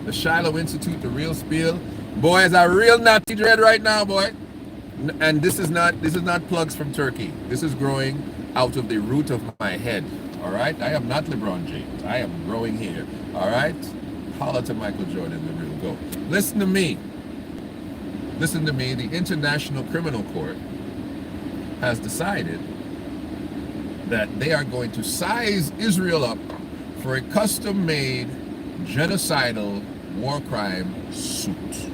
the Shiloh Institute, the real spiel. Boy, is a real natty dread right now, boy. And this is not plugs from Turkey. This is growing out of the root of my head. All right, I am not LeBron James. I am growing here. All right, holla to Michael Jordan, the real GOAT. Listen to me. Listen to me. The International Criminal Court has decided that they are going to size Israel up for a custom-made genocidal war crime suit.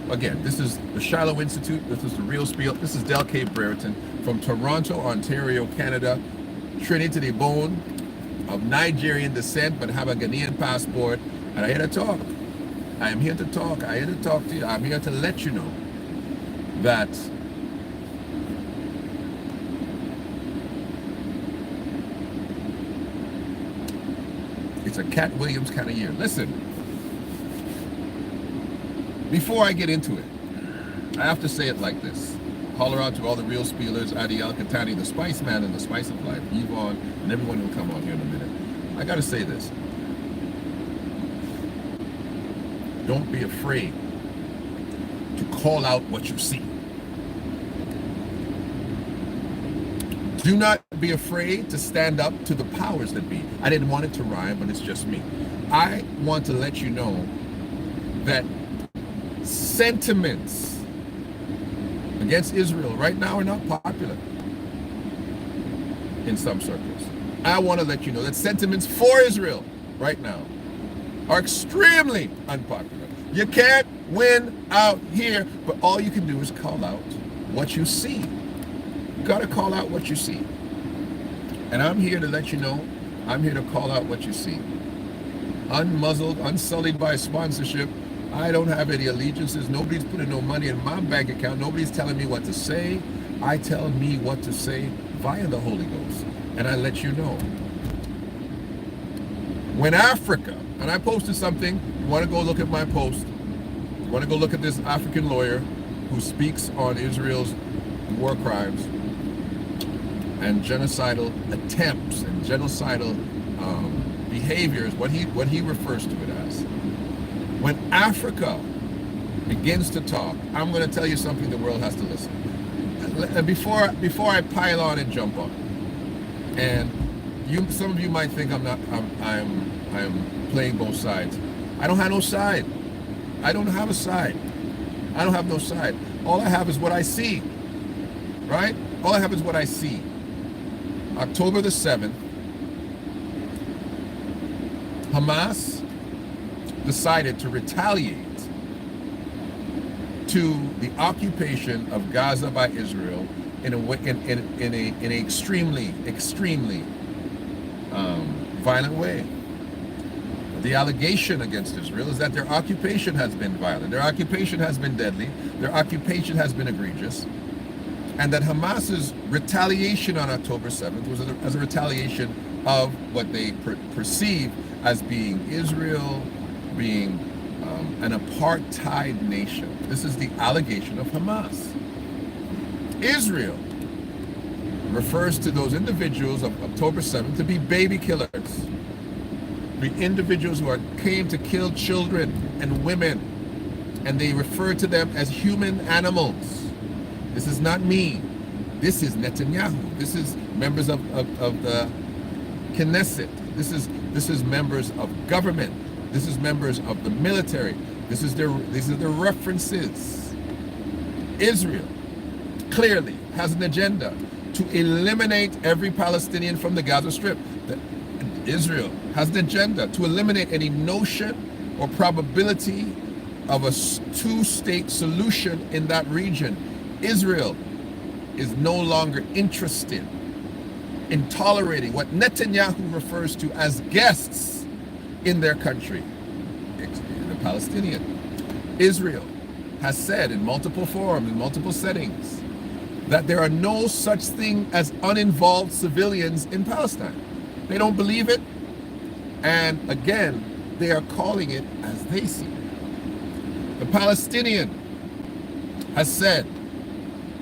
Again, this is the Shiloh Institute. This is the real spiel. This is Del K. Brereton from Toronto, Ontario, Canada. Trinity to the bone, of Nigerian descent, but have a Ghanaian passport. And I'm here to talk. I am here to talk. I'm here to talk to you. I'm here to let you know that it's a Cat Williams kind of year. Listen, before I get into it, I have to say it like this. Holler out to all the real spielers, Adi Al-Katani, the Spice Man and the Spice of Life, Yvonne, and everyone who will come on here in a minute. I gotta say this. Don't be afraid to call out what you see. Do not be afraid to stand up to the powers that be. I didn't want it to rhyme, but it's just me. I want to let you know that sentiments against Israel right now are not popular in some circles. I want to let you know that sentiments for Israel right now are extremely unpopular. You can't win out here, but all you can do is call out what you see. You got to call out what you see. And I'm here to let you know, I'm here to call out what you see. Unmuzzled, unsullied by sponsorship. I don't have any allegiances. Nobody's putting no money in my bank account. Nobody's telling me what to say. I tell me what to say via the Holy Ghost. And I let you know. When Africa, and I posted something, you want to go look at my post, you want to go look at this African lawyer who speaks on Israel's war crimes and genocidal attempts and genocidal behaviors, what he refers to it as. When Africa begins to talk, I'm going to tell you something the world has to listen. Before I pile on and jump on, and some of you might think I'm playing both sides. I don't have no side. I don't have a side. I don't have no side. All I have is what I see. Right? All I have is what I see. October the 7th, Hamas decided to retaliate to the occupation of Gaza by Israel in an extremely violent way. The allegation against Israel is that their occupation has been violent, their occupation has been deadly, their occupation has been egregious, and that Hamas's retaliation on October 7th was as a retaliation of what they perceive as being Israel, being an apartheid nation. This is the allegation of Hamas. Israel refers to those individuals of October 7th to be baby killers, the individuals who came to kill children and women, and they refer to them as human animals. This is not me. This is Netanyahu. This is members of the Knesset. This is members of government. This is members of the military. These are their references. Israel clearly has an agenda to eliminate every Palestinian from the Gaza Strip. Israel has an agenda to eliminate any notion or probability of a two-state solution in that region. Israel is no longer interested in tolerating what Netanyahu refers to as guests in their country, the Palestinian. Israel has said in multiple forums, in multiple settings, that there are no such thing as uninvolved civilians in Palestine. They don't believe it, and again, they are calling it as they see it. The Palestinian has said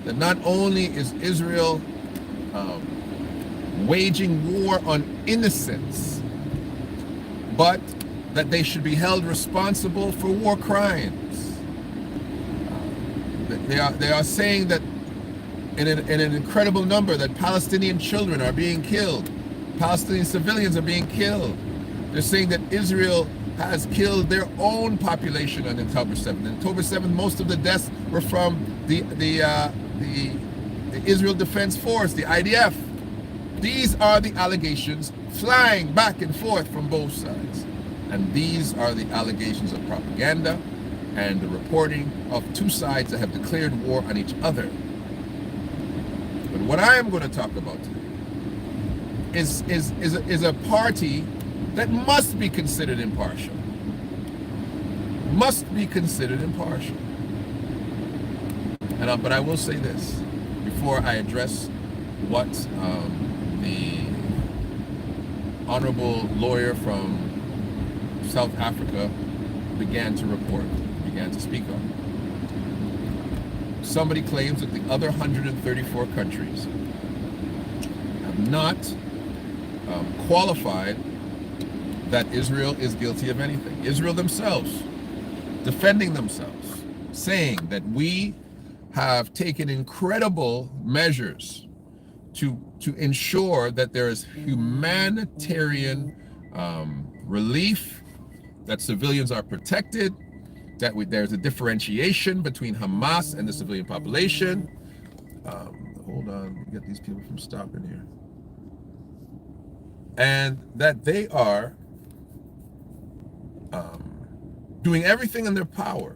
that not only is Israel waging war on innocents, but that they should be held responsible for war crimes. They are saying that in an incredible number that Palestinian children are being killed. Palestinian civilians are being killed. They're saying that Israel has killed their own population on October 7th. On October 7th, most of the deaths were from the Israel Defense Force, the IDF. These are the allegations flying back and forth from both sides. And these are the allegations of propaganda and the reporting of two sides that have declared war on each other. But what I am going to talk about today is a party that must be considered impartial. Must be considered impartial. But I will say this before I address what the honorable lawyer from South Africa began to report, began to speak on. Somebody claims that the other 134 countries have not qualified that Israel is guilty of anything. Israel themselves, defending themselves, saying that we have taken incredible measures to ensure that there is humanitarian relief, that civilians are protected, that there's a differentiation between Hamas and the civilian population. Hold on, get these people from stopping here. And that they are doing everything in their power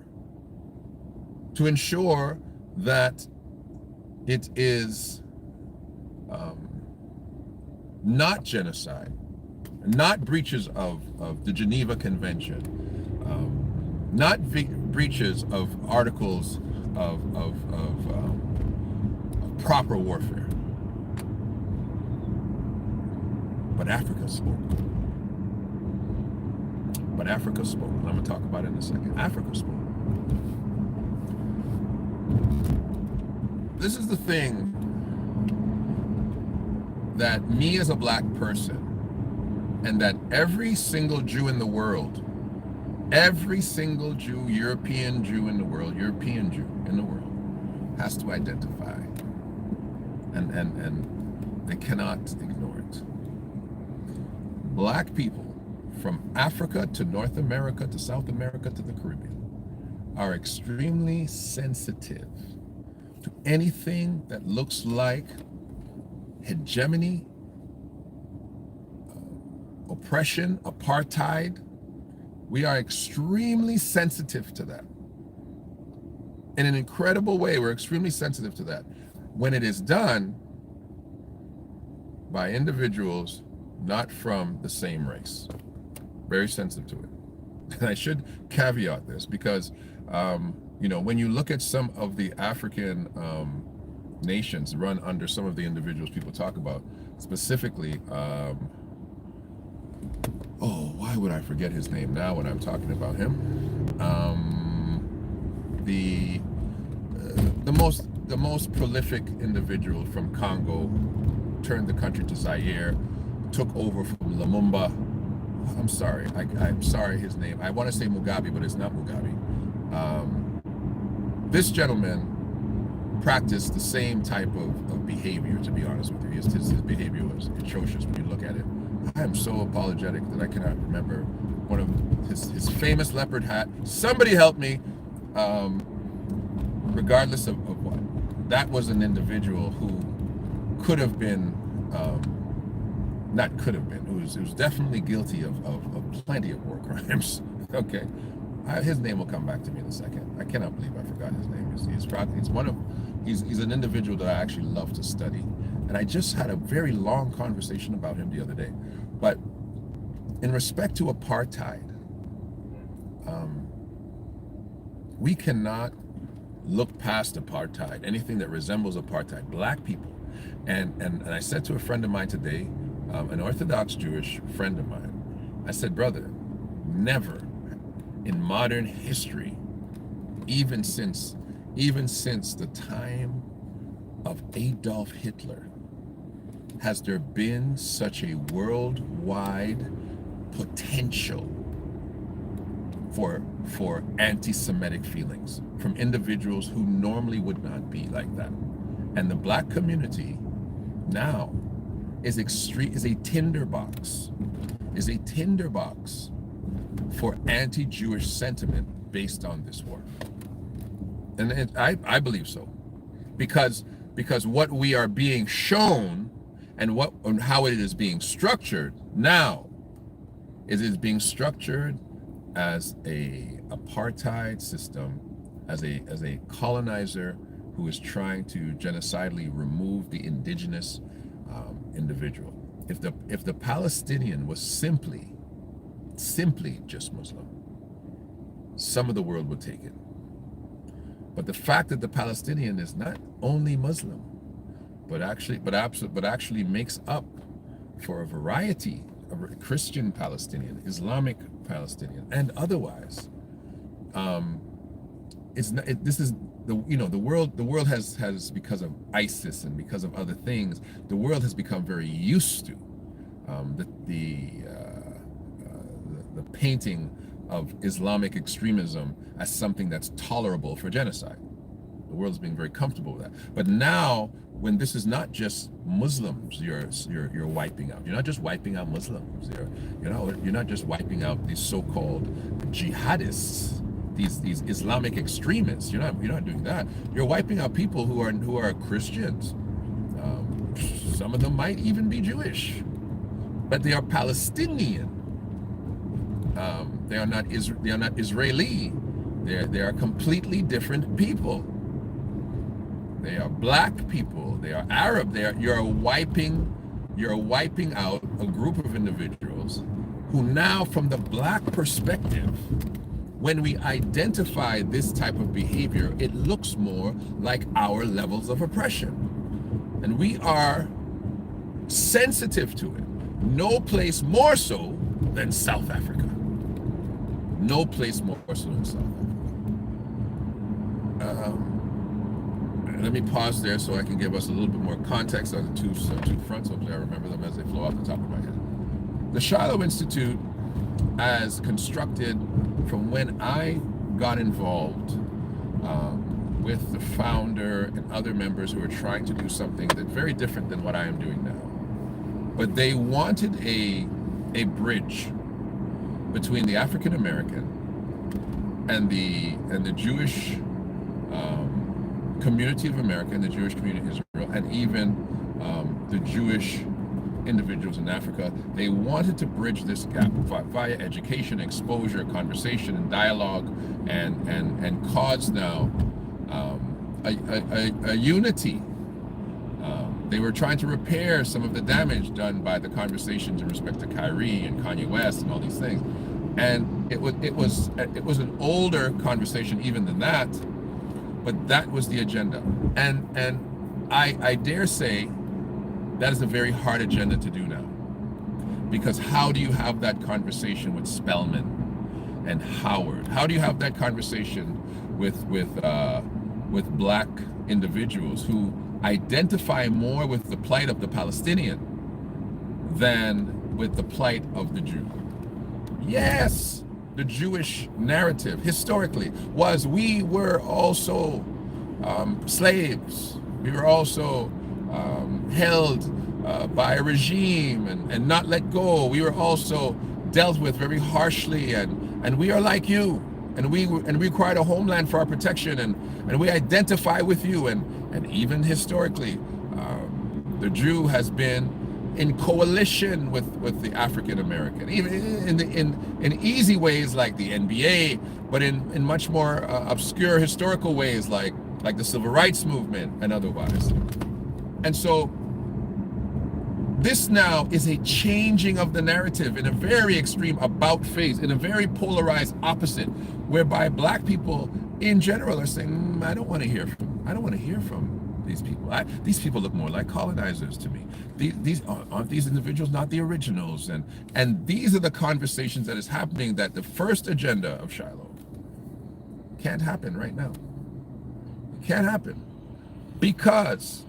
to ensure that it is not genocide, not breaches of the Geneva Convention, not breaches of articles of proper warfare. But Africa spoke. But Africa spoke. And I'm going to talk about it in a second. Africa spoke. This is the thing that me as a black person, and that every single Jew in the world, every single Jew, European Jew in the world, European Jew in the world, has to identify. And they cannot ignore it. Black people from Africa to North America to South America to the Caribbean are extremely sensitive to anything that looks like hegemony, oppression, apartheid. We are extremely sensitive to that. In an incredible way, we're extremely sensitive to that. When it is done by individuals not from the same race. Very sensitive to it. And I should caveat this because, when you look at some of the African nations run under some of the individuals people talk about, specifically, why would I forget his name now when I'm talking about him? The most prolific individual from Congo turned the country to Zaire, took over from Lumumba. I'm sorry, I'm sorry his name. I want to say Mugabe, but it's not Mugabe. This gentleman practiced the same type of behavior, to be honest with you. His behavior was atrocious when you look at it. I am so apologetic that I cannot remember one of his famous leopard hat. Somebody help me. Regardless of what. That was an individual who could have been, not could have been, who was definitely guilty of plenty of war crimes. Okay. His name will come back to me in a second. I cannot believe I forgot his name. He's an individual that I actually love to study. And I just had a very long conversation about him the other day. But in respect to apartheid, we cannot look past apartheid, anything that resembles apartheid. Black people. And I said to a friend of mine today, an Orthodox Jewish friend of mine, I said, brother, never in modern history, even since the time of Adolf Hitler, has there been such a worldwide potential for anti-Semitic feelings from individuals who normally would not be like that. And the black community now is a tinderbox, for anti-Jewish sentiment based on this war. And I believe so, because what we are being shown and how it is being structured now is being structured as a apartheid system, as a colonizer who is trying to genocidally remove the indigenous individual. If the Palestinian was simply just Muslim, some of the world would take it. But the fact that the Palestinian is not only Muslim, but actually makes up for a variety of Christian Palestinian, Islamic Palestinian, and otherwise, the world has, because of ISIS and because of other things, the world has become very used to the painting of Islamic extremism as something that's tolerable for genocide. The world's being very comfortable with that. But now, when this is not just Muslims you're wiping out, you're not just wiping out Muslims. You're not just wiping out these so-called jihadists, these Islamic extremists. You're not doing that. You're wiping out people who are Christians. Some of them might even be Jewish, but they are Palestinian. They are not Israeli. They are completely different people. They are black people. They are Arab. You're wiping out a group of individuals who now, from the black perspective, when we identify this type of behavior, it looks more like our levels of oppression, and we are sensitive to it. No place more so than South Africa. No place more so than South Africa. Let me pause there so I can give us a little bit more context on the two fronts. Hopefully I remember them as they flow off the top of my head. The Shiloh Institute, as constructed from when I got involved with the founder and other members who are trying to do something that's very different than what I am doing now. But they wanted a bridge between the African American and the Jewish community of America and the Jewish community of Israel, and even the Jewish individuals in Africa. They wanted to bridge this gap via education, exposure, conversation, and dialogue, and cause now a unity. They were trying to repair some of the damage done by the conversations in respect to Kyrie and Kanye West and all these things. And it was an older conversation even than that, but that was the agenda. And I dare say that is a very hard agenda to do now, because how do you have that conversation with Spellman and Howard? How do you have that conversation with black individuals who identify more with the plight of the Palestinian than with the plight of the Jew? Yes, the Jewish narrative historically was we were also slaves. We were also held by a regime and not let go. We were also dealt with very harshly, and we are like you, and we required a homeland for our protection, and we identify with you, and even historically, the Jew has been in coalition with the African American, even in easy ways like the NBA, but in much more obscure historical ways like the Civil Rights Movement and otherwise. And so this now is a changing of the narrative in a very extreme about face, in a very polarized opposite, whereby black people in general are saying, I don't want to hear from these people. These people look more like colonizers to me. Aren't these individuals not the originals? And these are the conversations that is happening, that the first agenda of Shiloh can't happen right now. It can't happen because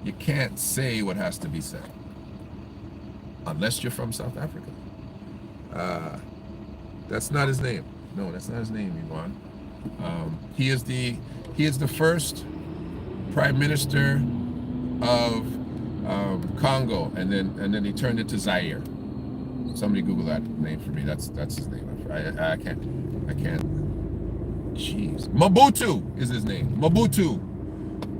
you can't say what has to be said unless you're from South Africa. Uh, that's not his name. No, that's not his name, Yvonne. He is the first prime minister of Congo, and then he turned it to Zaire. Somebody Google that name for me. That's his name. I can't. Jeez, Mambutu is his name. Mambutu.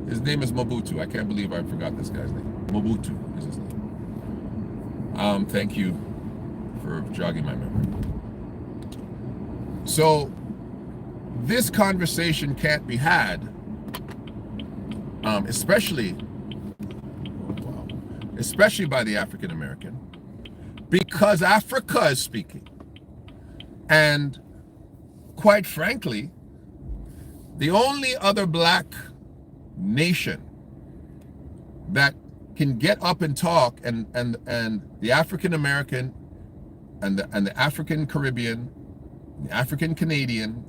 His name is Mambutu. I can't believe I forgot this guy's name. Mambutu is his name. Thank you for jogging my memory. So this conversation can't be had, especially by the African American, because Africa is speaking. And quite frankly, the only other black nation that can get up and talk, and the African American and the African Caribbean, the African Canadian,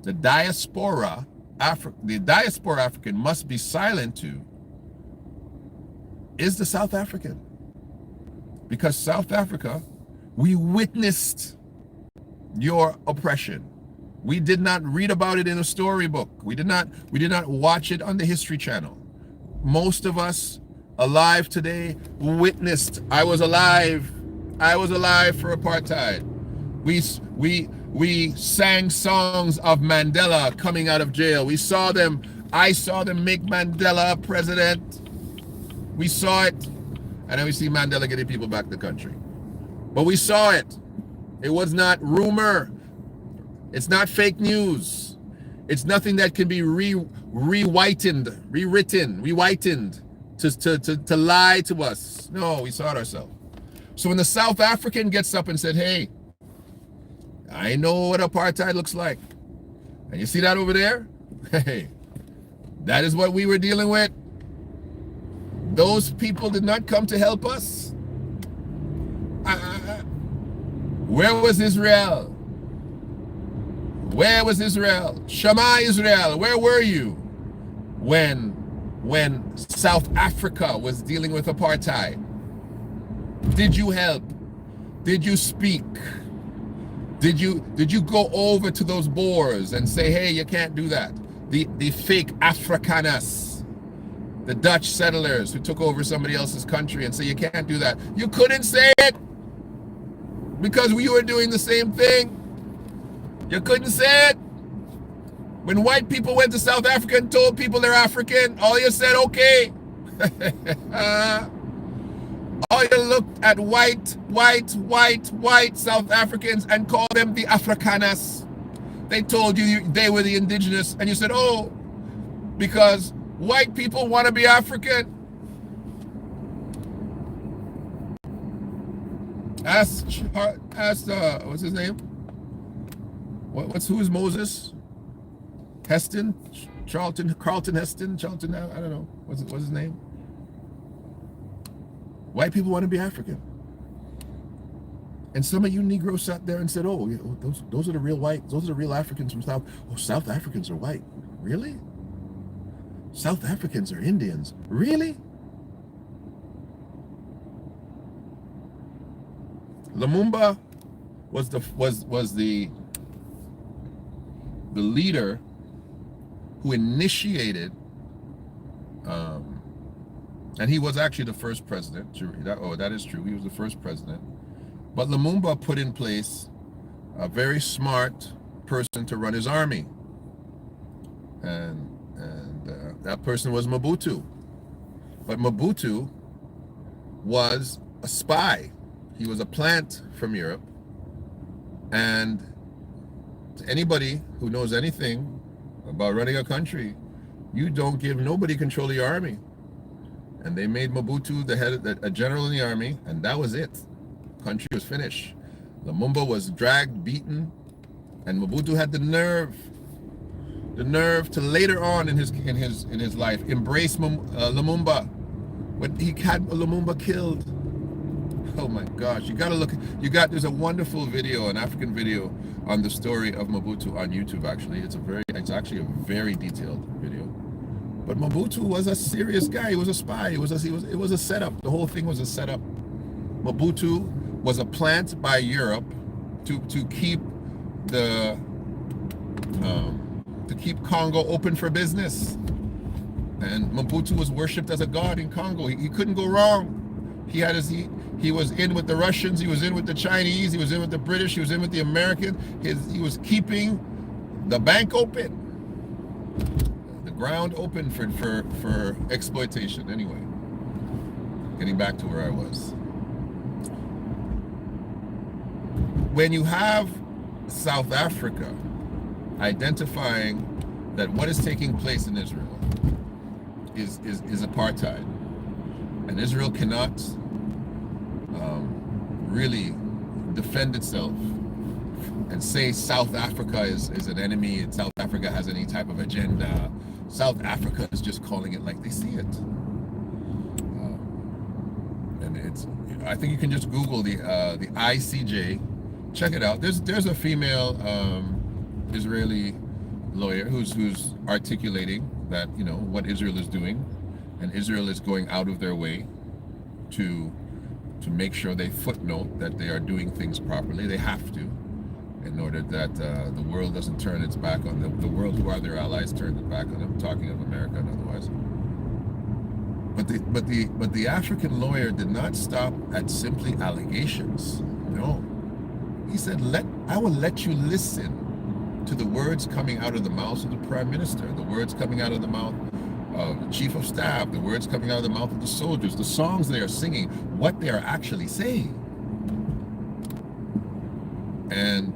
the diaspora African must be silent to, is the South African. Because South Africa, we witnessed your oppression. We did not read about it in a storybook. We did not watch it on the History Channel. Most of us alive today witnessed. I was alive for apartheid. We sang songs of Mandela coming out of jail. I saw them make Mandela president. We saw it. And then we see Mandela getting people back to the country. But we saw it. It was not rumor. It's not fake news. It's nothing that can be rewritten to lie to us. No, we saw it ourselves. So when the South African gets up and said, hey, I know what apartheid looks like. And you see that over there? Hey, that is what we were dealing with. Those people did not come to help us. Where was Israel? Where was Israel? Shema Israel, where were you when South Africa was dealing with apartheid? Did you help? Did you speak? Did you go over to those Boers and say, hey, you can't do that? The fake Afrikaners, the Dutch settlers who took over somebody else's country, and say you can't do that. You couldn't say it because we were doing the same thing. You couldn't say it. When white people went to South Africa and told people they're African, all you said, okay. All you looked at white South Africans and called them the Afrikaners. They told you they were the indigenous, and you said, oh, because white people want to be African. Ask what's his name? Who is Moses? Heston? Carlton Heston? Charlton, I don't know. What's his name? White people want to be African. And some of you Negroes sat there and said, oh, those are the real white, those are the real Africans from South. Oh, South Africans are white. Really? South Africans are Indians. Really? Lumumba was the leader who initiated, and he was actually the first president. That is true. He was the first president. But Lumumba put in place a very smart person to run his army, and that person was Mambutu. But Mambutu was a spy. He was a plant from Europe, and to anybody who knows anything about running a country, you don't give nobody control of your army. And they made Mambutu a general in the army, and that was it. Country was finished. Lumumba was dragged, beaten, and Mambutu had the nerve to later on in his life embrace Lumumba, but he had Lumumba killed. Oh my gosh! You gotta look. There's a wonderful video, an African video, on the story of Mambutu on YouTube. Actually, it's actually a very detailed video. But Mambutu was a serious guy. He was a spy. It was a setup. The whole thing was a setup. Mambutu was a plant by Europe to keep the to keep Congo open for business. And Mambutu was worshipped as a god in Congo. He couldn't go wrong. He was in with the Russians, he was in with the Chinese, he was in with the British, he was in with the Americans. He was keeping the bank open, the ground open for exploitation. Anyway, getting back to where I was. When you have South Africa identifying that what is taking place in Israel is apartheid, and Israel cannot really defend itself and say South Africa is an enemy and South Africa has any type of agenda. South Africa is just calling it like they see it. And I think you can just Google the ICJ, check it out. There's a female Israeli lawyer who's articulating that, you know, what Israel is doing, and Israel is going out of their way to make sure they footnote that they are doing things properly. They have to, in order that the world doesn't turn its back on them. The world, who are their allies, turned it back on them. Talking of America and otherwise. But the African lawyer did not stop at simply allegations. No, he said, I will let you listen to the words coming out of the mouths of the Prime Minister, the words coming out of the mouth of the Chief of Staff, the words coming out of the mouth of the soldiers, the songs they are singing, what they are actually saying. And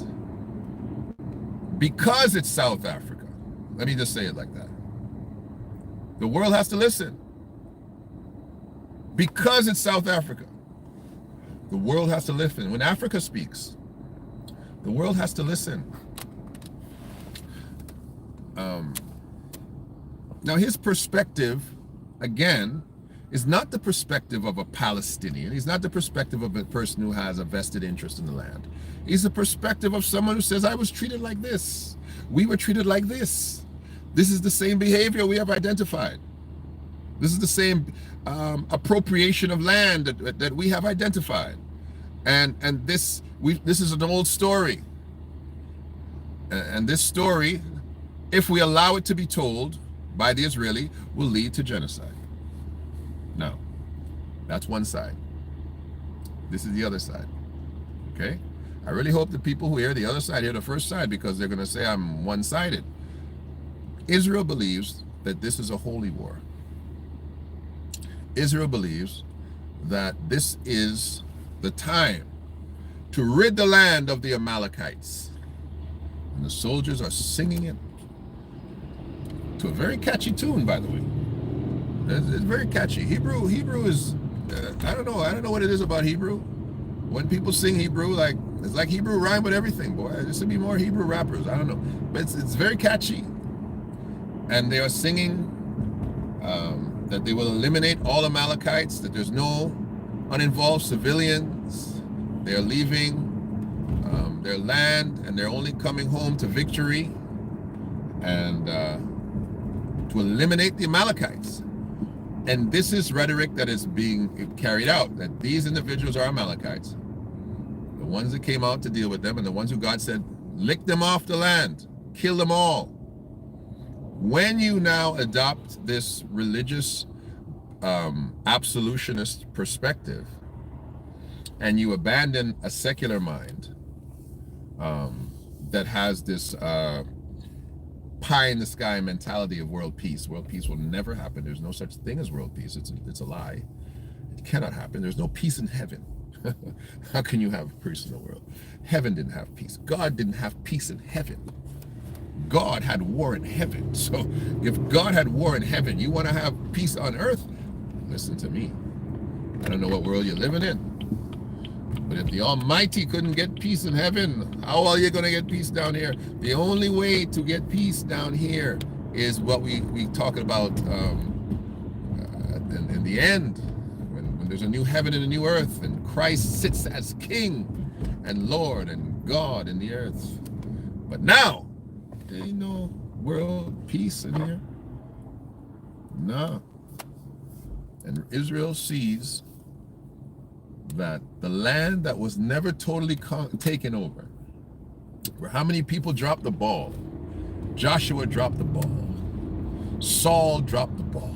because it's South Africa, let me just say it like that, the world has to listen. Because it's South Africa, the world has to listen. When Africa speaks, the world has to listen. Now, his perspective, again, is not the perspective of a Palestinian. He's not the perspective of a person who has a vested interest in the land. He's the perspective of someone who says, I was treated like this. We were treated like this. This is the same behavior we have identified. This is the same appropriation of land that we have identified. And this is an old story. And this story, if we allow it to be told by the Israeli, will lead to genocide. Now, that's one side. This is the other side. Okay? I really hope the people who hear the other side hear the first side, because they're going to say I'm one-sided. Israel believes that this is a holy war. Israel believes that this is the time to rid the land of the Amalekites. And the soldiers are singing it to a very catchy tune, by the way. It's very catchy. Hebrew is, I don't know what it is about Hebrew. When people sing Hebrew, like, it's like Hebrew rhyme with everything, boy. There should be more Hebrew rappers. I don't know. But it's very catchy. And they are singing that they will eliminate all Amalekites, that there's no uninvolved civilians. They're leaving their land, and they're only coming home to victory, and to eliminate the Amalekites. And this is rhetoric that is being carried out, that these individuals are Amalekites, the ones that came out to deal with them, and the ones who God said, lick them off the land, kill them all. When you now adopt this religious absolutionist perspective, and you abandon a secular mind that has this pie in the sky mentality of world peace. World peace will never happen. There's no such thing as world peace. It's a lie. It cannot happen. There's no peace in heaven. How can you have peace in the world? Heaven didn't have peace. God didn't have peace in heaven. God had war in heaven. So if God had war in heaven, you want to have peace on earth? Listen to me. I don't know what world you're living in, but if the Almighty couldn't get peace in heaven, how are you going to get peace down here? The only way to get peace down here is what we talk about in the end, when there's a new heaven and a new earth, and Christ sits as King and Lord and God in the earth. But now, there ain't no world peace in here. No. And Israel sees that the land that was never totally taken over, How many people dropped the ball? Joshua dropped the ball. Saul dropped the ball.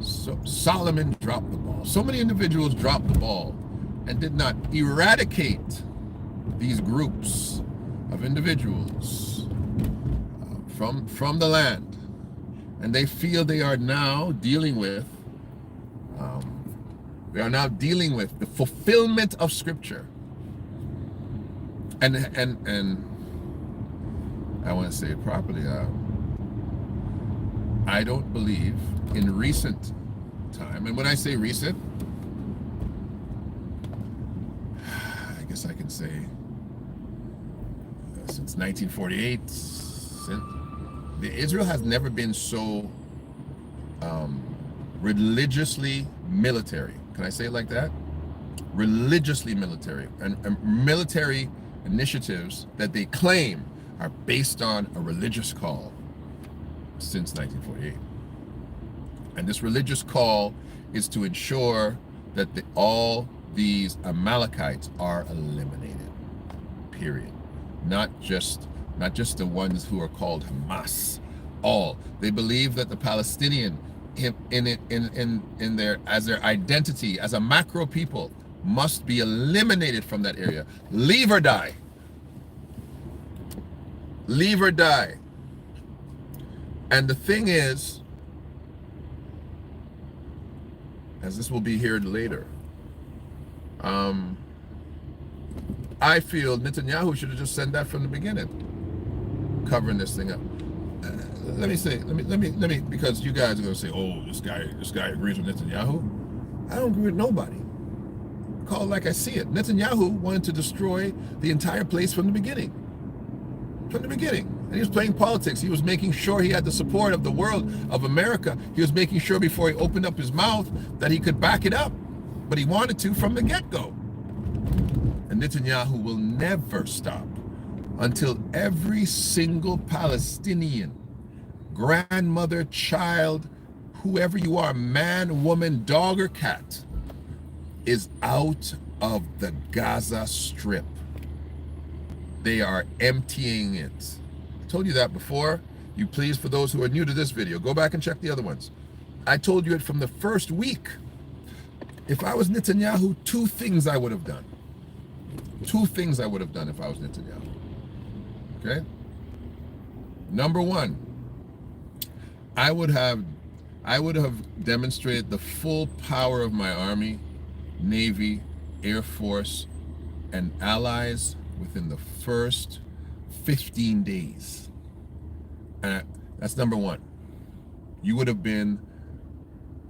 So Solomon dropped the ball. So many individuals dropped the ball and did not eradicate these groups of individuals from the land. And they feel they are now dealing with the fulfillment of Scripture. And I want to say it properly. I don't believe in recent time, and when I say recent, I guess I can say since 1948, Israel has never been so religiously military. Can I say it like that? Religiously military, and military initiatives that they claim are based on a religious call since 1948. And this religious call is to ensure that all these Amalekites are eliminated, period. Not just the ones who are called Hamas. All. They believe that the Palestinian in their identity as a macro people must be eliminated from that area. Leave or die. Leave or die. And the thing is, as this will be here later, I feel Netanyahu should have just said that from the beginning, covering this thing up. Let me, because you guys are going to say, oh, this guy agrees with Netanyahu. I don't agree with nobody. Call it like I see it. Netanyahu wanted to destroy the entire place from the beginning. From the beginning. And he was playing politics. He was making sure he had the support of the world, of America. He was making sure before he opened up his mouth that he could back it up. But he wanted to from the get-go. And Netanyahu will never stop until every single Palestinian, grandmother, child, whoever you are, man, woman, dog, or cat, is out of the Gaza Strip. They are emptying it. I told you that before. You please, for those who are new to this video, go back and check the other ones. I told you it from the first week. If I was Netanyahu, two things I would have done. Two things I would have done if I was Netanyahu. Okay? Number one, I would have demonstrated the full power of my army, Navy, Air Force, and allies within the first 15 days. And that's number one. You would have been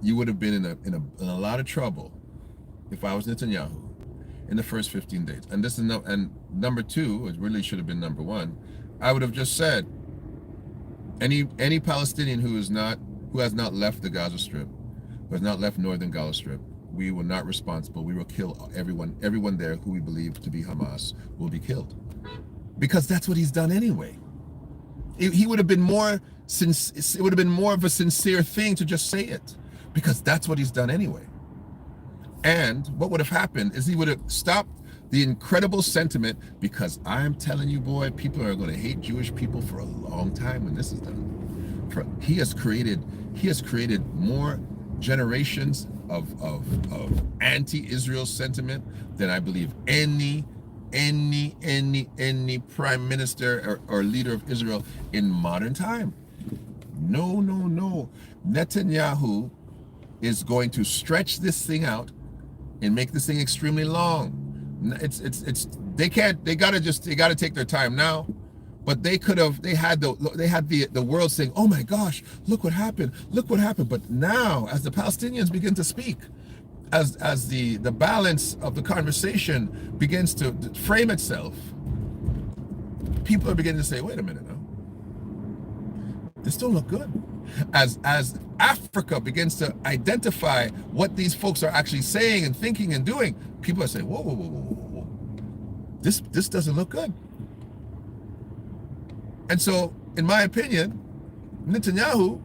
in a lot of trouble if I was Netanyahu in the first 15 days. And this is number two, it really should have been number one. I would have just said, any Palestinian who has not left the Gaza Strip, who has not left northern Gaza Strip, we were not responsible. We will kill everyone there who we believe to be Hamas will be killed. Because that's what he's done anyway. He would have been it would have been more of a sincere thing to just say it, because that's what he's done anyway. And what would have happened is he would have stopped the incredible sentiment, because I'm telling you, boy, people are going to hate Jewish people for a long time when this is done. He has created more generations of anti-Israel sentiment than I believe any prime minister or leader of Israel in modern time. No. Netanyahu is going to stretch this thing out and make this thing extremely long. They gotta take their time now. But they had the world saying, oh my gosh, look what happened. But now, as the Palestinians begin to speak, as the balance of the conversation begins to frame itself, people are beginning to say, wait a minute now, this don't look good. As Africa begins to identify what these folks are actually saying and thinking and doing, people are saying, whoa. This doesn't look good. And so, in my opinion, Netanyahu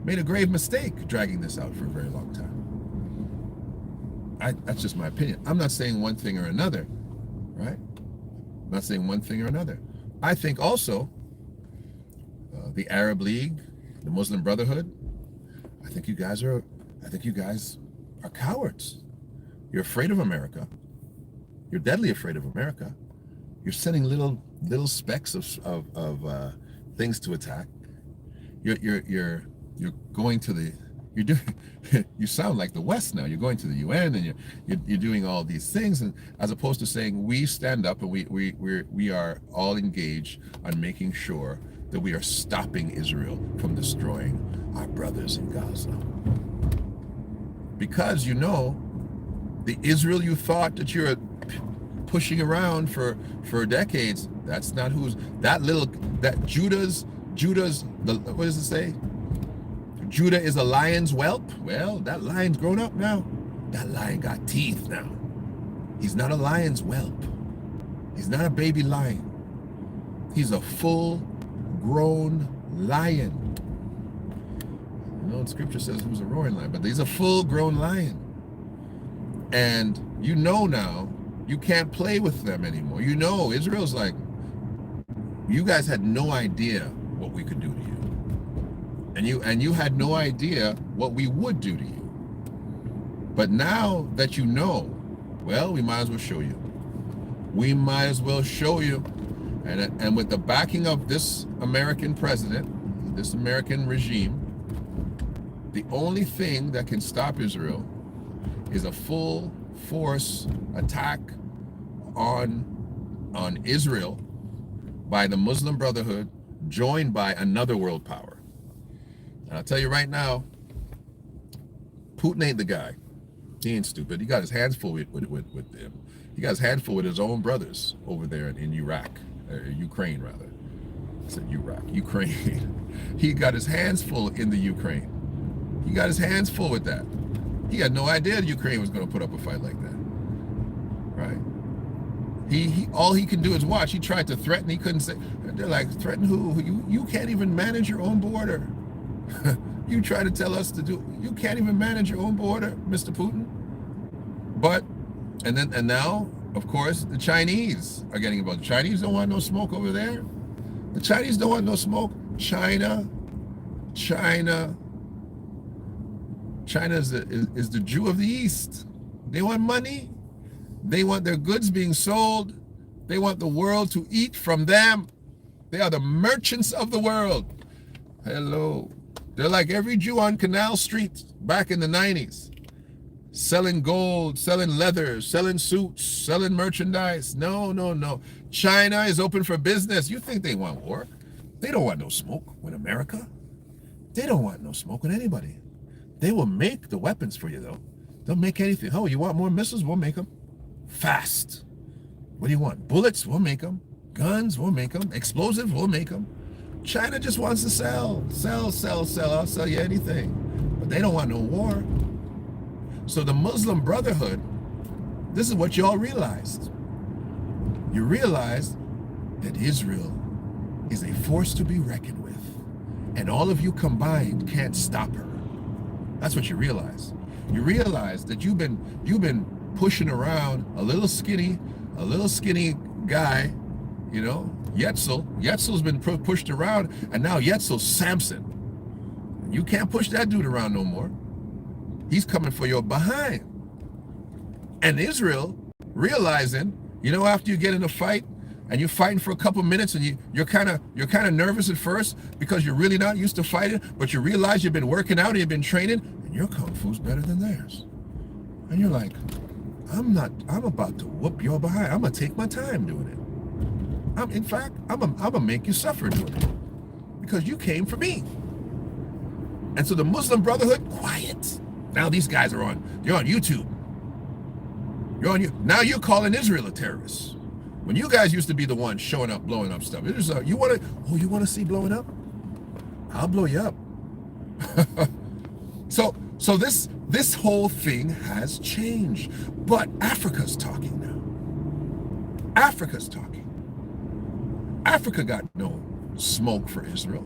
made a grave mistake dragging this out for a very long time. That's just my opinion. I'm not saying one thing or another, right? I'm not saying one thing or another. I think also the Arab League, the Muslim Brotherhood, I think you guys are cowards. You're afraid of America. You're deadly afraid of America. You're sending little specks of things to attack. You're going to the you're doing you sound like the West now. You're going to the UN and you're doing all these things, and as opposed to saying we stand up and we are all engaged on making sure that we are stopping Israel from destroying our brothers in Gaza. Because you know, the Israel you thought that you're pushing around for decades, that's not Judah's what does it say? Judah is a lion's whelp. Well, that lion's grown up now. That lion got teeth now. He's not a lion's whelp. He's not a baby lion. He's a full-grown lion. You know, scripture says he was a roaring lion, but he's a full-grown lion. And you know now, you can't play with them anymore. You know, Israel's like, you guys had no idea what we could do to you. And you had no idea what we would do to you. But now that you know, well, we might as well show you. We might as well show you. And with the backing of this American president, this American regime, the only thing that can stop Israel is a full force attack on Israel by the Muslim Brotherhood, joined by another world power. And I'll tell you right now, Putin ain't the guy. He ain't stupid. He got his hands full with them. He got his hands full with his own brothers over there in Iraq, or Ukraine rather. I said Iraq, Ukraine. He got his hands full in the Ukraine. He got his hands full with that. He had no idea that Ukraine was going to put up a fight like that, right? He all he can do is watch. He tried to threaten. He couldn't say. They're like, threaten who? You can't even manage your own border. You try to tell us to do. You can't even manage your own border, Mr. Putin. But and now, of course, the Chinese are getting involved. The Chinese don't want no smoke over there. The Chinese don't want no smoke. China is the Jew of the East. They want money. They want their goods being sold. They want the world to eat from them. They are the merchants of the world. Hello. They're like every Jew on Canal Street back in the 90s. Selling gold, selling leather, selling suits, selling merchandise. No. China is open for business. You think they want war? They don't want no smoke with America. They don't want no smoke with anybody. They will make the weapons for you, though. They'll make anything. Oh, you want more missiles? We'll make them. Fast. What do you want? Bullets? We'll make them. Guns? We'll make them. Explosives? We'll make them. China just wants to sell. I'll sell you anything. But they don't want no war. So the Muslim Brotherhood, this is what you all realized. You realized that Israel is a force to be reckoned with. And all of you combined can't stop her. That's what you realize. You realize that you've been pushing around a little skinny guy, you know, Yetzel. Yetzel's been pushed around, and now Yetzel's Samson. You can't push that dude around no more. He's coming for your behind. And Israel realizing, you know, after you get in a fight and you're fighting for a couple minutes and you're kind of nervous at first because you're really not used to fighting, but you realize you've been working out and you've been training, and your kung fu's better than theirs. And you're like, I'm about to whoop your behind. I'm gonna take my time doing it. I'm gonna make you suffer doing it because you came for me. And so the Muslim Brotherhood, quiet. Now these guys you're on YouTube. Now you're calling Israel a terrorist. When you guys used to be the ones showing up, blowing up stuff. You want to see blowing up? I'll blow you up. So this whole thing has changed. But Africa's talking now. Africa's talking. Africa got no smoke for Israel.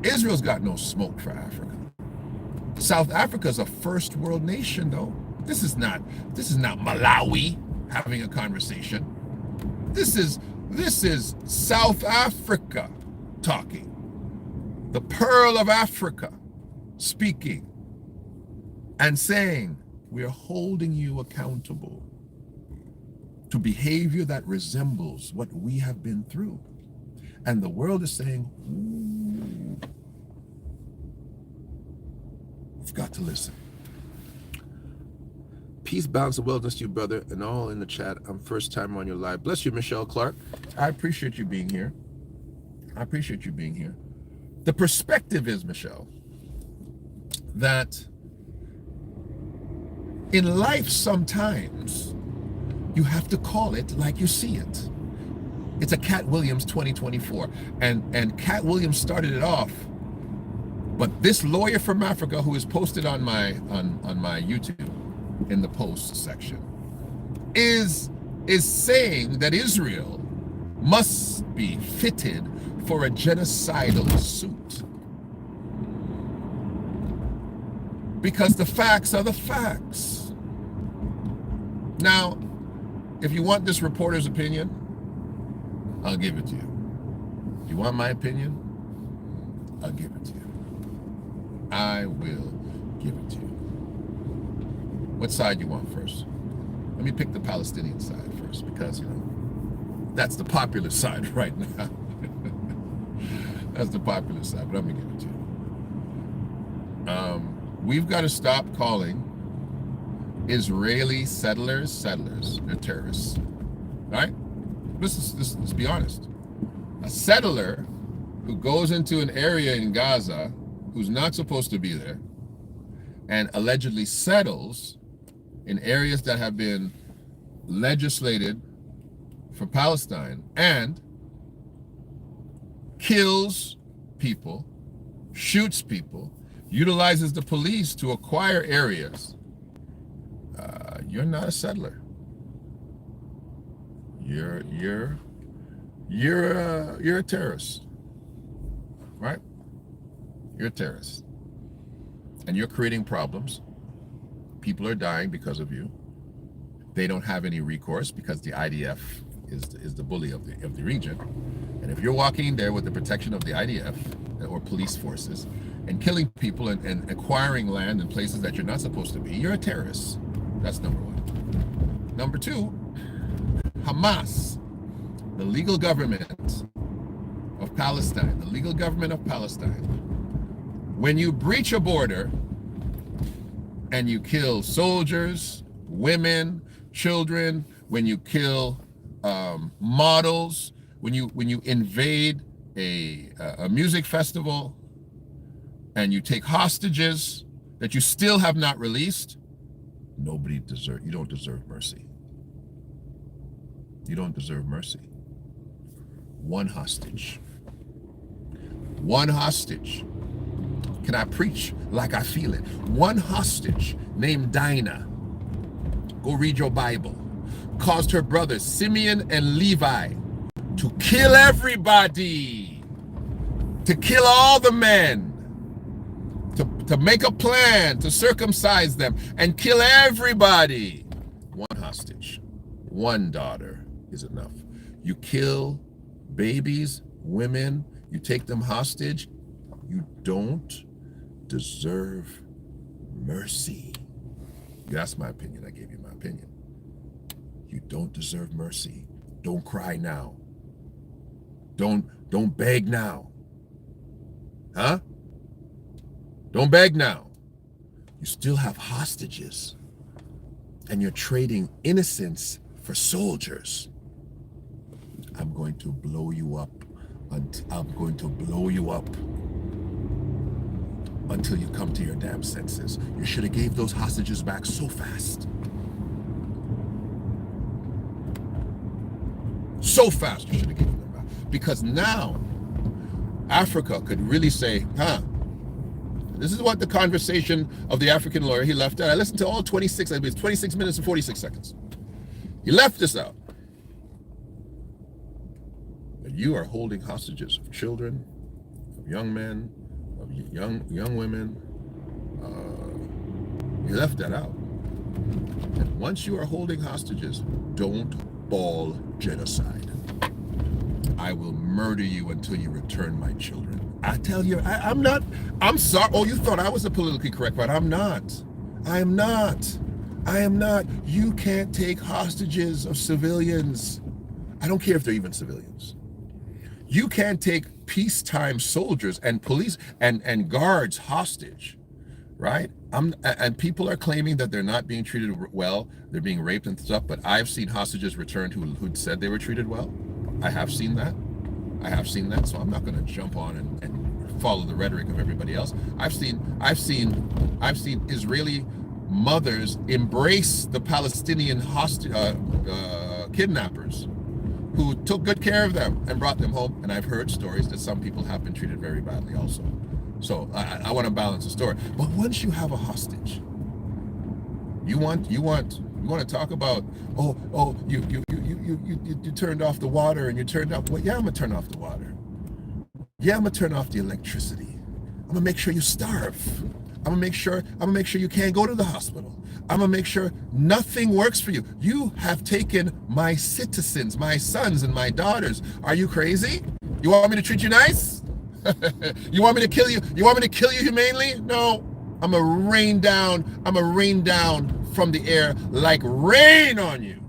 Israel's got no smoke for Africa. South Africa's a first world nation, though. This is not Malawi having a conversation. This is This is South Africa talking. The Pearl of Africa speaking and saying, we are holding you accountable to behavior that resembles what we have been through. And the world is saying, ooh, we've got to listen. Peace, balance, and wellness to you, brother, and all in the chat. I'm first time on your live. Bless you, Michelle Clark. I appreciate you being here. I appreciate you being here. The perspective is, Michelle, that in life sometimes you have to call it like you see it. It's a Cat Williams 2024, and Cat Williams started it off. But this lawyer from Africa, who is posted on my YouTube in the post section, is saying that Israel must be fitted for a genocidal suit. Because the facts are the facts. Now, if you want this reporter's opinion, I'll give it to you. You want my opinion? I'll give it to you. I will give it to you. What side you want first? Let me pick the Palestinian side first, because, you know, that's the popular side right now. That's the popular side, but I'm gonna give it to you. We've got to stop calling Israeli settlers. They're terrorists, right? Let's be honest. A settler who goes into an area in Gaza who's not supposed to be there and allegedly settles in areas that have been legislated for Palestine and kills people, shoots people, utilizes the police to acquire areas, you're not a settler. You're a terrorist, right? You're a terrorist, and you're creating problems. People are dying because of you. They don't have any recourse because the IDF is the bully of the region. And if you're walking there with the protection of the IDF or police forces and killing people and acquiring land in places that you're not supposed to be, you're a terrorist. That's number one. Number two, Hamas, the legal government of Palestine, when you breach a border and you kill soldiers, women, children, when you kill models, when you invade a music festival and you take hostages that you still have not released, you don't deserve mercy. You don't deserve mercy. One hostage. Can I preach like I feel it? One hostage named Dinah, go read your Bible, caused her brothers Simeon and Levi to kill everybody, to kill all the men, to make a plan to circumcise them and kill everybody. One hostage, one daughter is enough. You kill babies, women, you take them hostage, you don't deserve mercy. You asked my opinion, I gave you my opinion. You don't deserve mercy. Don't cry now. Don't beg now. Huh? Don't beg now. You still have hostages, and you're trading innocence for soldiers. I'm going to blow you up. I'm going to blow you up until you come to your damn senses. You should have gave those hostages back so fast. So fast you should have given them back. Because now Africa could really say, this is what the conversation of the African lawyer, he left out. I listened to all 26, I believe it's 26 minutes and 46 seconds. He left this out. But you are holding hostages of children, of young men, of young women. You left that out. And once you are holding hostages, don't bawl genocide. I will murder you until you return my children. I tell you, I'm not, I'm sorry. Oh, you thought I was a politically correct, but I'm not. I am not. I am not. You can't take hostages of civilians. I don't care if they're even civilians. You can't take peacetime soldiers and police and guards hostage, right? And people are claiming that they're not being treated well. They're being raped and stuff, but I've seen hostages returned who'd said they were treated well. I have seen that. I have seen that, so I'm not going to jump on and follow the rhetoric of everybody else. I've seen Israeli mothers embrace the Palestinian kidnappers who took good care of them and brought them home. And I've heard stories that some people have been treated very badly also. So I want to balance the story. But once you have a hostage, you want to talk about, you turned off the water and you turned off, well, yeah, I'm gonna turn off the water. Yeah, I'm gonna turn off the electricity. I'm gonna make sure you starve. I'm gonna make sure you can't go to the hospital. I'm gonna make sure nothing works for you. You have taken my citizens, my sons and my daughters. Are you crazy? You want me to treat you nice? You want me to kill you? You want me to kill you humanely? No. I'm gonna rain down from the air like rain on you.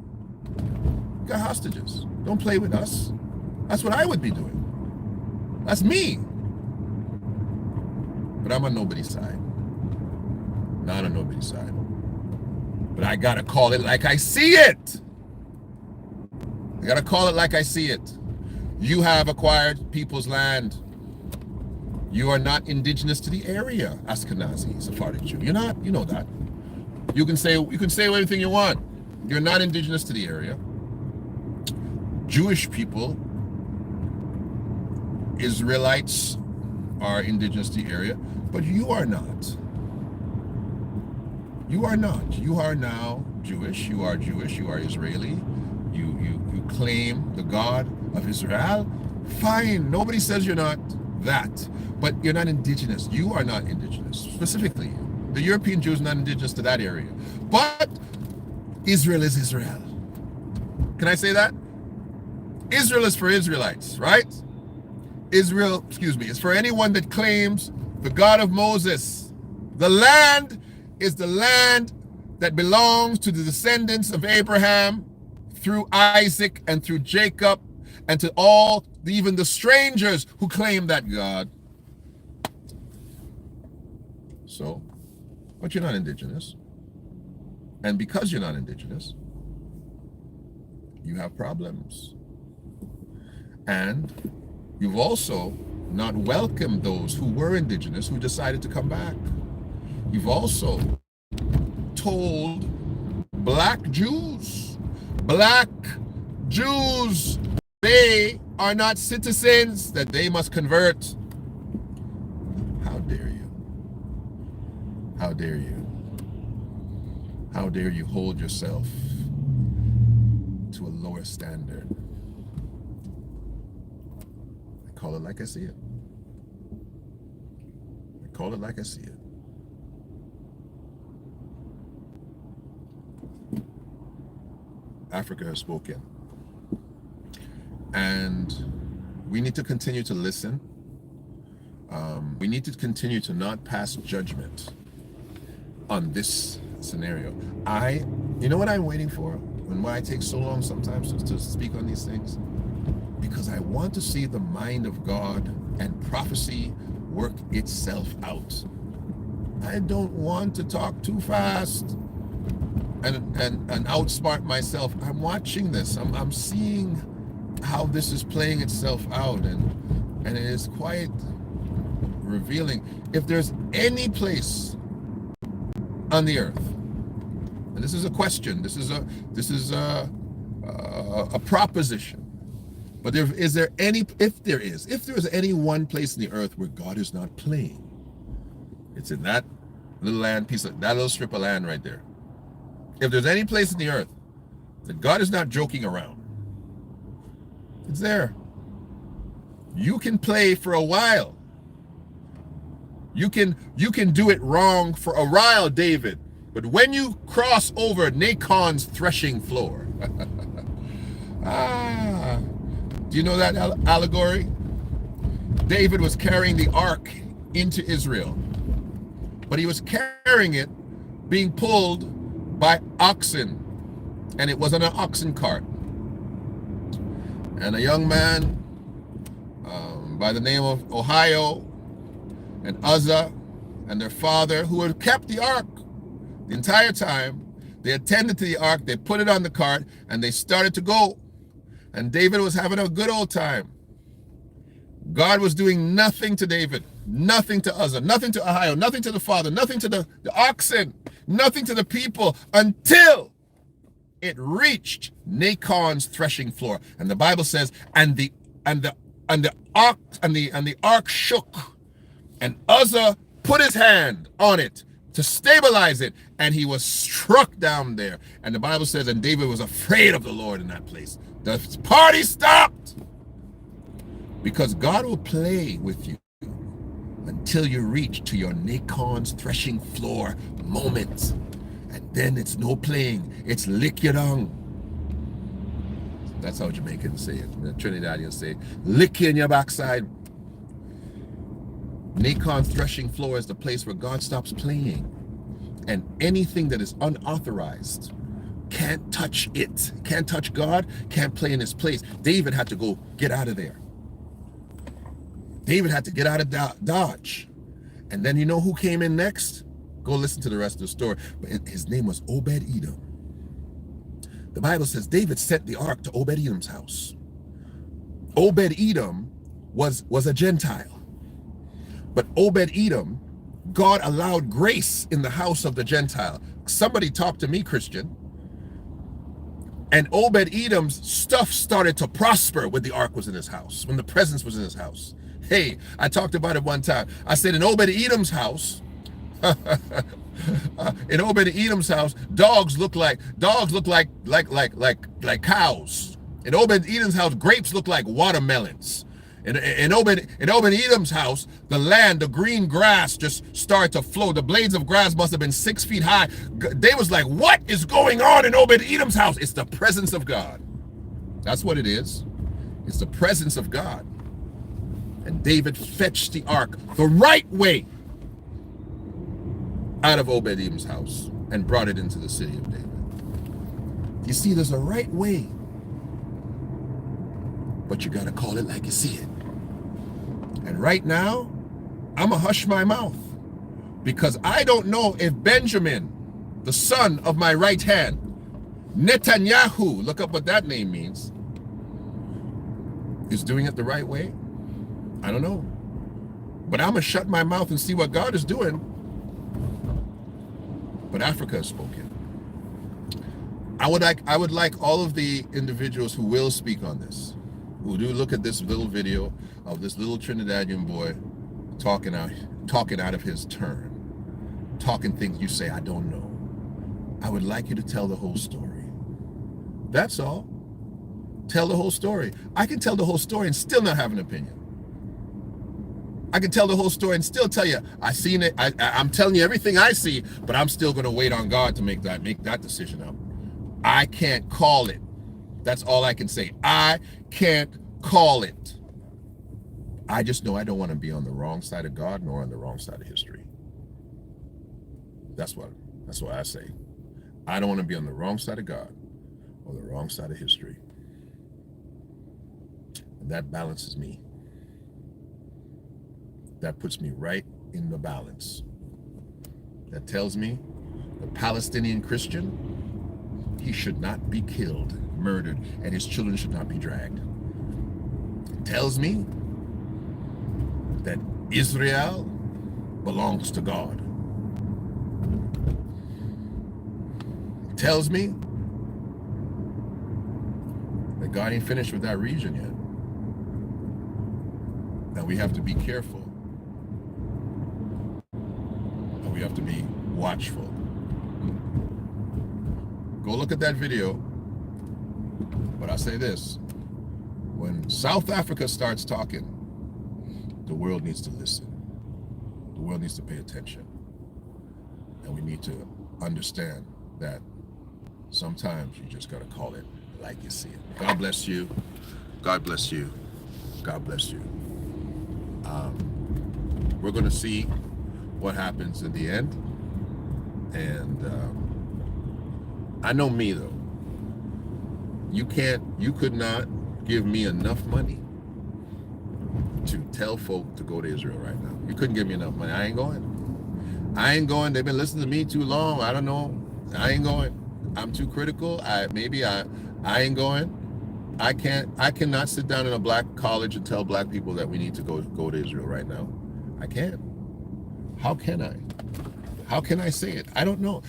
You got hostages. Don't play with us. That's what I would be doing. That's me. But I'm on nobody's side. Not on nobody's side. But I gotta call it like I see it. I gotta call it like I see it. You have acquired people's land. You are not indigenous to the area, Ashkenazi, Sephardic Jew. You're not, you know that. You can say everything you want. You're not indigenous to the area. Jewish people, Israelites are indigenous to the area, but you are not. You are not. You are now Jewish. You are Jewish. You are Israeli. You claim the God of Israel. Fine. Nobody says you're not that. But you're not indigenous. You are not indigenous. Specifically, the European Jew is not indigenous to that area. But Israel is Israel. Can I say that? Israel is for Israelites, right? Israel, is for anyone that claims the God of Moses. The land is the land that belongs to the descendants of Abraham through Isaac and through Jacob and to all, even the strangers who claim that God. So, but you're not indigenous. And because you're not indigenous, you have problems. And you've also not welcomed those who were indigenous who decided to come back. You've also told black Jews, they are not citizens, that they must convert. How dare you? How dare you? How dare you hold yourself to a lower standard? I call it like I see it. I call it like I see it. Africa has spoken. And we need to continue to listen. We need to continue to not pass judgment on this scenario. You know what I'm waiting for? And why I take so long sometimes to speak on these things? Because I want to see the mind of God and prophecy work itself out. I don't want to talk too fast and outsmart myself. I'm watching this. I'm seeing how this is playing itself out, and it is quite revealing. If there's any place on the earth, and this is a question, this is a proposition, but if there is any one place in the earth where God is not playing, it's in that little that little strip of land right there. If there's any place in the earth that God is not joking around, it's there. You can play for a while. You can do it wrong for a while, David. But when you cross over Nacon's threshing floor, Do you know that allegory? David was carrying the ark into Israel, but he was carrying it being pulled by oxen, and it was on an oxen cart. And a young man by the name of Ohio and Uzzah and their father, who had kept the ark the entire time, they attended to the ark, they put it on the cart, and they started to go. And David was having a good old time. God was doing nothing to David, nothing to Uzzah, nothing to Ohio, nothing to the father, nothing to the oxen, nothing to the people, until it reached Nacon's threshing floor. And the Bible says, and the ark shook, and Uzzah put his hand on it to stabilize it, and he was struck down there. And the Bible says, and David was afraid of the Lord in that place. The party stopped, because God will play with you until you reach to your Nacon's threshing floor moment. And then it's no playing, it's lick your down. That's how Jamaicans say it. The Trinidadians say, lick you in your backside. Nacon's threshing floor is the place where God stops playing. And anything that is unauthorized can't touch it. Can't touch God, can't play in his place. David had to go get out of there. David had to get out of Dodge. And then you know who came in next? Go listen to the rest of the story. But his name was Obed-Edom. The Bible says David sent the ark to Obed-Edom's house. Obed-Edom was a Gentile. But Obed-Edom, God allowed grace in the house of the Gentile. Somebody talked to me, Christian. And Obed-Edom's stuff started to prosper when the ark was in his house, when the presence was in his house. Hey, I talked about it one time. I said in Obed-Edom's house, in Obed-Edom's house, dogs look like cows. In Obed-Edom's house, grapes look like watermelons. In Obed-Edom's house, the land, the green grass just started to flow. The blades of grass must have been 6 feet high. They was like, what is going on in Obed-Edom's house? It's the presence of God. That's what it is. It's the presence of God. And David fetched the ark the right way out of Obed-Edom's house and brought it into the city of David. You see, there's a right way, but you got to call it like you see it. And right now, I'm going to hush my mouth, because I don't know if Benjamin, the son of my right hand, Netanyahu, look up what that name means, is doing it the right way. I don't know. But I'm going to shut my mouth and see what God is doing. But Africa has spoken. I would like all of the individuals who will speak on this, who do look at this little video of this little Trinidadian boy talking out of his turn, talking things you say, I don't know. I would like you to tell the whole story. That's all. Tell the whole story. I can tell the whole story and still not have an opinion. I can tell the whole story and still tell you, I seen it. I'm telling you everything I see, but I'm still going to wait on God to make that decision up. I can't call it. That's all I can say. I can't call it. I just know I don't want to be on the wrong side of God nor on the wrong side of history. That's what I say. I don't want to be on the wrong side of God or the wrong side of history. And that balances me. That puts me right in the balance. That tells me the Palestinian Christian, he should not be killed, murdered, and his children should not be dragged. It tells me that Israel belongs to God. It tells me that God ain't finished with that region yet. That we have to be careful. We have to be watchful. Go look at that video. But I say this, when South Africa starts talking, the world needs to listen. The world needs to pay attention. And we need to understand that sometimes you just got to call it like you see it. God bless you. God bless you. God bless you. We're going to see what happens in the end. And I know me, though. You could not give me enough money to tell folk to go to Israel right now. You couldn't give me enough money. I ain't going. They've been listening to me too long. I don't know. I ain't going. I'm too critical. I ain't going. I cannot sit down in a black college and tell black people that we need to go to Israel right now. I can't. How can I? How can I say it? I don't know.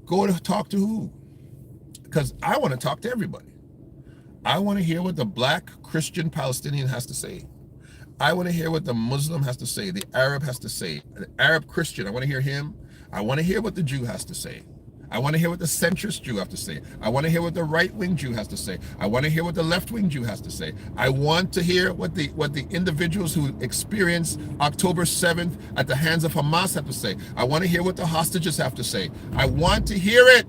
Go to talk to who? Because I want to talk to everybody. I want to hear what the black Christian Palestinian has to say. I want to hear what the Muslim has to say, the Arab has to say, the Arab Christian. I want to hear him. I want to hear what the Jew has to say. I want to hear what the centrist Jew has to say. I want to hear what the right-wing Jew has to say. I want to hear what the left-wing Jew has to say. I want to hear what the individuals who experienced October 7th at the hands of Hamas have to say. I want to hear what the hostages have to say. I want to hear it.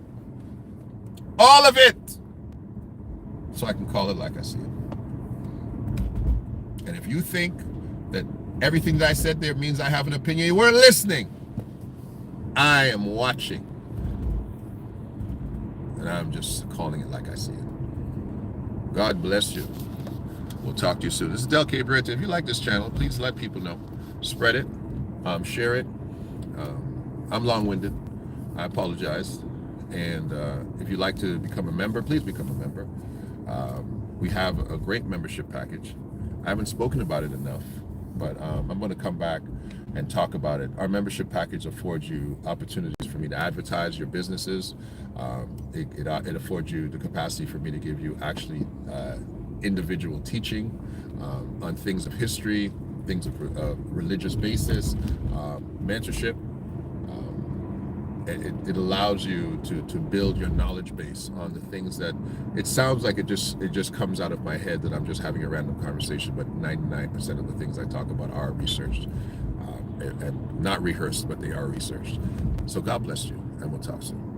All of it. So I can call it like I see it. And if you think that everything that I said there means I have an opinion, you weren't listening. I am watching. And I'm just calling it like I see it. God bless you. We'll talk to you soon. This is Del K. Beretta. If you like this channel, please let people know. Spread it. Share it. I'm long-winded. I apologize. And if you'd like to become a member, please become a member. We have a great membership package. I haven't spoken about it enough, but I'm going to come back and talk about it. Our membership package affords you opportunities for me to advertise your businesses. It affords you the capacity for me to give you actually individual teaching on things of history, things of religious basis, mentorship. It allows you to build your knowledge base on the things that it sounds like it just comes out of my head that I'm just having a random conversation, but 99% of the things I talk about are researched and not rehearsed, but they are researched. So God bless you, and we'll talk soon.